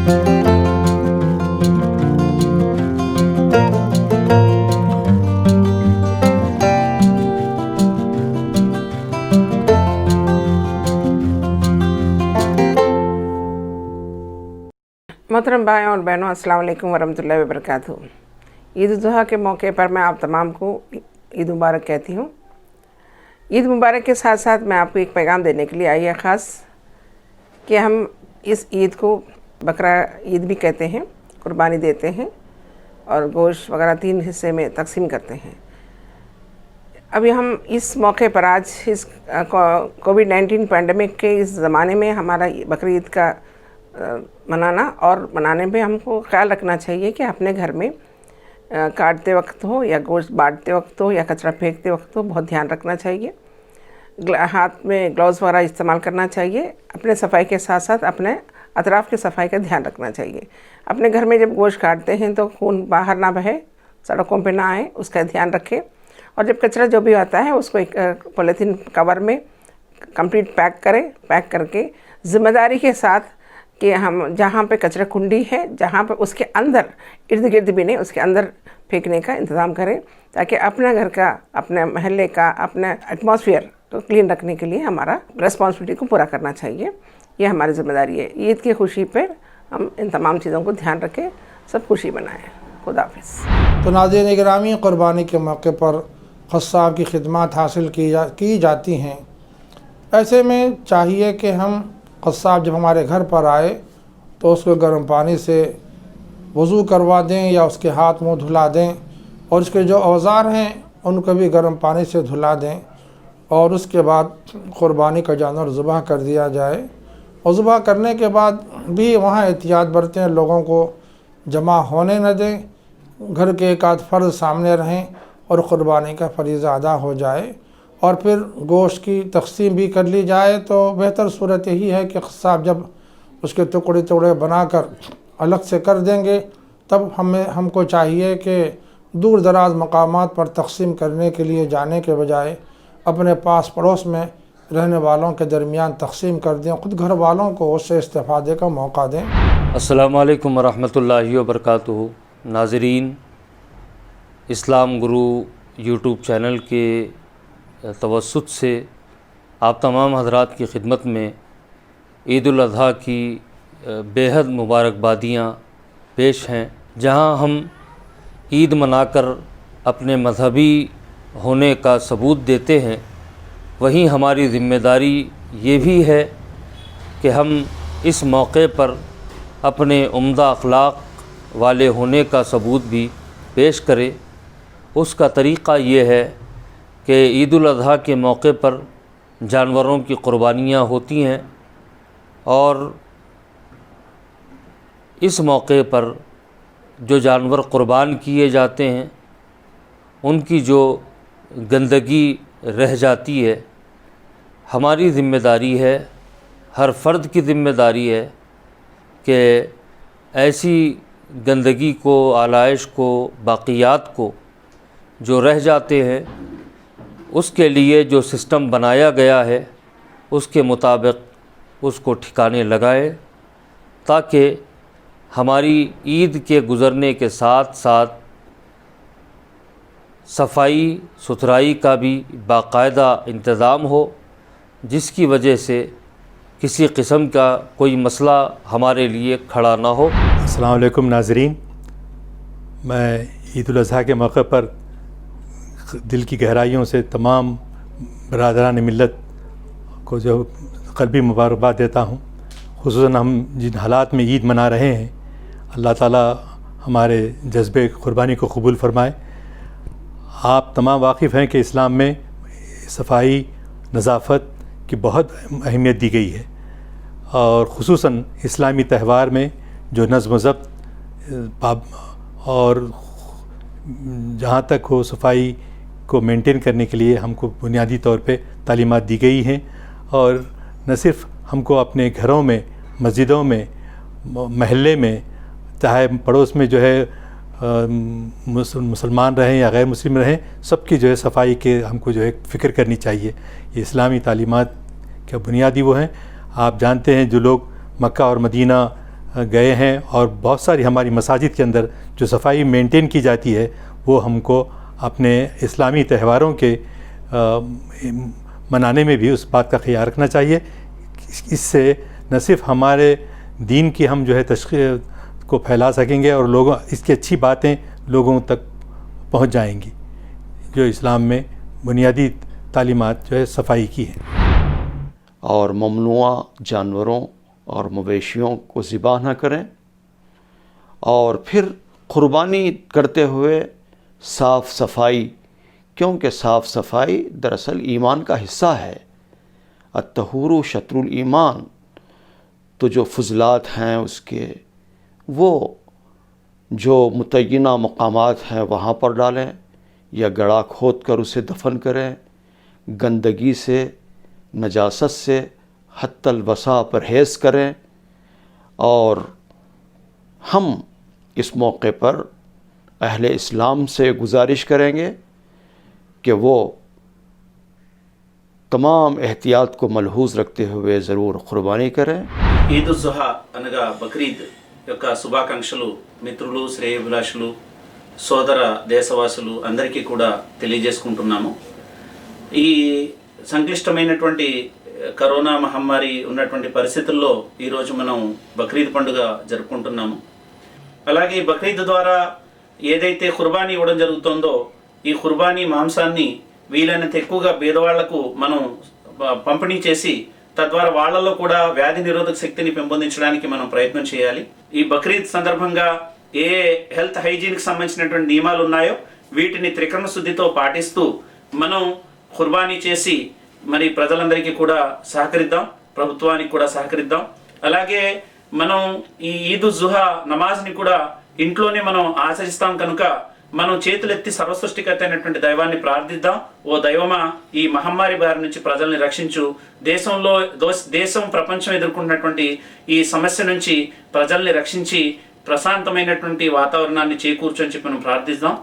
मोहतरम भाइयों और बहनों, अस्सलाम वालेकुम वरहमतुल्लाहि वबरकातुहू। ईद उल जुहा के मौके पर मैं आप तमाम को ईद मुबारक कहती हूँ। ईद मुबारक के साथ साथ मैं आपको एक पैगाम देने के लिए आई है ख़ास कि हम इस ईद को बकरा ईद भी कहते हैं, कुर्बानी देते हैं और गोश्त वगैरह 3 हिस्से में तकसीम करते हैं। अभी हम इस मौके पर आज इस कोविड-19 पैंडमिक के इस ज़माने में हमारा बकरी ईद का मनाना और मनाने में हमको ख्याल रखना चाहिए कि अपने घर में काटते वक्त हो या गोश्त बांटते वक्त हो या कचरा फेंकते वक्त हो, बहुत ध्यान रखना चाहिए। हाथ में ग्लव्स वगैरह इस्तेमाल करना चाहिए। अपने सफाई के साथ साथ अपने अतराफ़ की सफाई का ध्यान रखना चाहिए। अपने घर में जब गोश्त काटते हैं तो खून बाहर ना बहे, सड़कों पे ना आए, उसका ध्यान रखें। और जब कचरा जो भी आता है उसको एक पॉलीथीन कवर में कंप्लीट पैक करें। पैक करके ज़िम्मेदारी के साथ कि हम जहाँ पे कचरा कुंडी है, जहाँ पे उसके अंदर इर्द गिर्द भी नहीं, उसके अंदर फेंकने का इंतज़ाम करें, ताकि अपने घर का, अपने महल्ले का, अपने एटमॉस्फेयर को क्लीन रखने के लिए हमारा रिस्पॉन्सिबिलिटी को पूरा करना चाहिए। ये हमारी ज़िम्मेदारी है। ईद की खुशी पर हम इन तमाम चीज़ों को ध्यान रखें, सब खुशी बनाएँ। खुदा हाफ़िज़। तो नाज़रीन गिरामी, क़ुरबानी के मौके पर क़स्साब की खिदमत हासिल की जाती हैं। ऐसे में चाहिए कि हम क़स्साब जब हमारे घर पर आए तो उसको गर्म पानी से वज़ू करवा दें या उसके हाथ मुँह धुला दें, और उसके जो औज़ार हैं उनको भी गर्म पानी से धुला दें, और उसके बाद क़ुरबानी का जानवर ज़ुबह कर दिया जाए। और ज़ुबह करने के बाद भी वहाँ एहतियात बरतें, लोगों को जमा होने न दें, घर के एक आध फ़र्द सामने रहें और क़ुरबानी का फ़रीज़ा अदा हो जाए, और फिर गोश्त की तक़सीम भी कर ली जाए। तो बेहतर सूरत यही है कि क़स्साब जब उसके टुकड़े टुकड़े बनाकर अलग से कर देंगे, तब हमको चाहिए कि दूर दराज मकामात पर तक़सीम करने के लिए जाने के बजाय अपने पास पड़ोस में रहने वालों के दरमियान तक़सीम कर दें, ख़ुद घर वालों को उससे इस्तेफ़ादे का मौका दें। अस्सलामु अलैकुम वरहमतुल्लाहि वबरकातुहू। नाज़रीन, इस्लाम गुरु यूट्यूब चैनल के तवस्सुत से आप तमाम हज़रात की खिदमत में ईद उल अज़हा की बेहद मुबारकबादियाँ पेश हैं। जहां हम ईद मनाकर अपने मजहबी होने का सबूत देते हैं, वहीं हमारी ज़िम्मेदारी ये भी है कि हम इस मौके पर अपने उम्दा अखलाक वाले होने का सबूत भी पेश करें। उसका तरीक़ा ये है कि ईद उल अज़हा के मौके पर जानवरों की क़ुरबानियाँ होती हैं, और इस मौके पर जो जानवर क़ुरबान किए जाते हैं उनकी जो गंदगी रह जाती है, हमारी ज़िम्मेदारी है, हर फ़र्द की ज़िम्मेदारी है कि ऐसी गंदगी को, आलाइश को, बाक़ियात को जो रह जाते हैं, उसके लिए जो सिस्टम बनाया गया है उसके मुताबिक उसको ठिकाने लगाएं, ताकि हमारी ईद के गुज़रने के साथ साथ सफाई सुथराई का भी बाकायदा इंतज़ाम हो, जिसकी वजह से किसी किस्म का कोई मसला हमारे लिए खड़ा ना हो। अस्सलाम वालेकुम नाज़रीन, मैं ईद उल अज़हा के मौके पर दिल की गहराइयों से तमाम बरादरान मिल्लत को जो क़ल्बी मुबारकबाद देता हूँ। ख़ुसूसन हम जिन हालात में ईद मना रहे हैं, अल्लाह ताला हमारे जज्बे क़ुरबानी को कबूल फ़रमाए। आप तमाम वाकिफ़ हैं कि इस्लाम में सफाई नज़ाफ़त की बहुत अहमियत दी गई है, और ख़ुसूसन इस्लामी त्यौहार में जो नज़्म व ज़ब्त और जहाँ तक हो सफाई को मेंटेन करने के लिए हमको बुनियादी तौर पे तालीमात दी गई हैं। और न सिर्फ़ हमको अपने घरों में, मस्जिदों में, महल्ले में, चाहे पड़ोस में जो है मुसलमान रहें या गैर मुस्लिम रहें, सबकी जो है सफाई के हमको जो है फ़िक्र करनी चाहिए। ये इस्लामी तालीमात का बुनियादी वो हैं। आप जानते हैं जो लोग मक्का और मदीना गए हैं, और बहुत सारी हमारी मसाजिद के अंदर जो सफाई मेंटेन की जाती है वो हमको अपने इस्लामी त्योहारों के मनाने में भी उस बात का ख्याल रखना चाहिए। इससे न सिर्फ हमारे दीन की हम जो है तशरीह को फैला सकेंगे और लोगों इसकी अच्छी बातें लोगों तक पहुंच जाएंगी, जो इस्लाम में बुनियादी तालीमात जो है सफाई की है। और ममनुआ जानवरों और मवेशियों को ज़िबा न करें, और फिर क़ुरबानी करते हुए साफ़ सफाई, क्योंकि साफ़ सफाई दरअसल ईमान का हिस्सा है। अत्तहूरु शत्रुल ईमान, तो जो फजलात हैं उसके वो जो मुतय्यना मकामात हैं वहाँ पर डालें या गड़ा खोद कर उसे दफन करें। गंदगी से, नजासत से हत्तल वसा परहेज़ करें। और हम इस मौके पर अहले इस्लाम से गुजारिश करेंगे कि वो तमाम एहतियात को मलहूज़ रखते हुए ज़रूर क़ुरबानी करें। ఈద్ జుహా అనగా బక్రీద్ యొక్క శుభాకాంక్షలు మిత్రులు, శ్రేయోభిలాషులు, సోదర దేశవాసులు అందరికీ కూడా తెలియజేసుకుంటున్నాము. ఈ సంక్లిష్టమైనటువంటి కరోనా మహమ్మారి ఉన్నటువంటి పరిస్థితుల్లో ఈరోజు మనం బక్రీద్ పండుగ జరుపుకుంటున్నాము. అలాగే ఈ బక్రీద్ ద్వారా ఏదైతే ఖుర్బానీ ఇవ్వడం జరుగుతుందో ఈ ఖుర్బానీ మాంసాన్ని వీలైనంత ఎక్కువగా పేదవాళ్లకు మనం పంపిణీ చేసి తద్వారా వాళ్ళలో కూడా వ్యాధి నిరోధక శక్తిని పెంపొందించడానికి మనం ప్రయత్నం చేయాలి. ఈ బక్రీద్ సందర్భంగా ఏ హెల్త్ హైజీన్కి సంబంధించినటువంటి నియమాలు ఉన్నాయో వీటిని త్రికరణ శుద్ధితో పాటిస్తూ మనం ఖుర్బానీ చేసి మరి ప్రజలందరికీ కూడా సహకరిద్దాం, ప్రభుత్వానికి కూడా సహకరిద్దాం. అలాగే మనం ఈ ఈద్ జుహా నమాజ్ని కూడా ఇంట్లోనే మనం ఆచరిస్తాం కనుక మనం చేతులెత్తి సర్వసృష్టికర్త అయినటువంటి దైవాన్ని ప్రార్థిద్దాం. ఓ దైవమా, ఈ మహమ్మారి బారి నుంచి ప్రజల్ని రక్షించు, దేశం ప్రపంచం ఎదుర్కొన్నటువంటి ఈ సమస్య నుంచి ప్రజల్ని రక్షించి ప్రశాంతమైనటువంటి వాతావరణాన్ని చేకూర్చని చెప్పి మనం ప్రార్థిద్దాం.